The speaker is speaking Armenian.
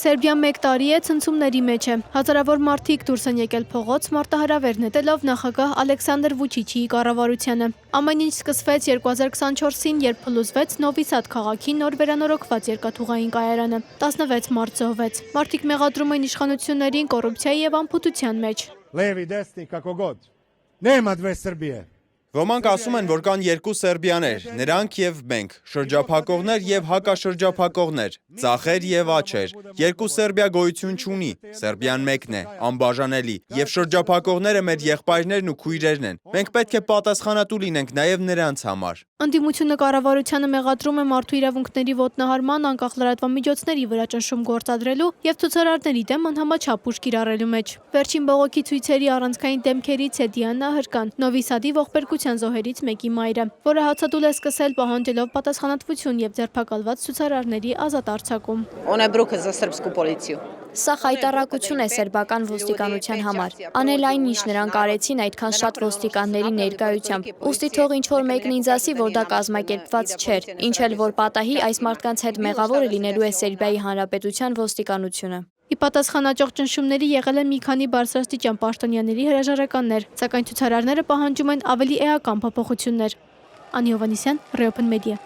Սերբիան 1 տարի է ցնցումների մեջ է։ Հազարավոր մարդիկ դուրս են եկել փողոց մարտահրավեր նետելով նախագահ Ալեքսանդր Վուչիչի կառավարությանը։ Ամեն ինչ սկսվեց 2024-ին, երբ փլուզվեց Նովի Սադ քաղաքի նոր վերանորոգված երկաթուղային կայարանը։ 16 մարդ զոհվեց։ Մարդիկ մեղադրում են իշխանություններին կոռուպցիայի եւ անփութության մեջ։ Levi, desni, kako god. Nema dve Srbije. Ոմանք ասում են, որ կան երկու Սերբիաներ, նրանք եւ մենք, շրջափակողներ եւ հակաշրջափակողներ, ծախեր եւ աչեր։ Երկու Սերբիա գոյություն չունի, Սերբիան մեկն է, անբաժանելի, եւ շրջափակողները մեր եղբայրներն ու քույրերն են։ Մենք պետք է պատասխանատու լինենք նաեւ նրանց համար։ Ընդդիմությունը կառավարությանը մեղադրում է մարդու իրավունքների ոտնահարման, անկախ լրատվամիջոցների վրա ճնշում գործադրելու եւ ցուցարարների դեմ անհամաչափ ուժ կիրառելու մեջ։ Վերջին բողոքի ցույցերի առանցքային դեմքերից է Դիանա Հրկան, Նովի Սադի ողբերգության զոհերից մեկի մայրը, որը հացադուլ է սկսել պահանջելով պատասխանատվություն եւ ձերբակալված ցուցարարների ազատ արձակում։ Ona je bruka za srpsku policiju. Սա խայտառակություն է սերբական ոստիկանության համար։ Անել այն, ինչ նրանք արեցին այդքան շատ ոստիկանների ներկայությամբ։ Ուստի թող ինչ-որ մեկն ինձ ասի, որ դա կազմակերպված չէր, ինչ էլ որ պատահի, այս մարդկանց հետ մեղավորը լինելու է Սերբիայի Հանրապետության ոստիկանությունը։ Ի պատասխան աճող ճնշումների եղել են մի քանի բարձրաստիճան պաշտոնյաների հրաժարականներ, սակայն ցուցարարները պահանջում են ավելի էական փոփոխություններ։ Անի Հովհաննիսյան, Reopen Media։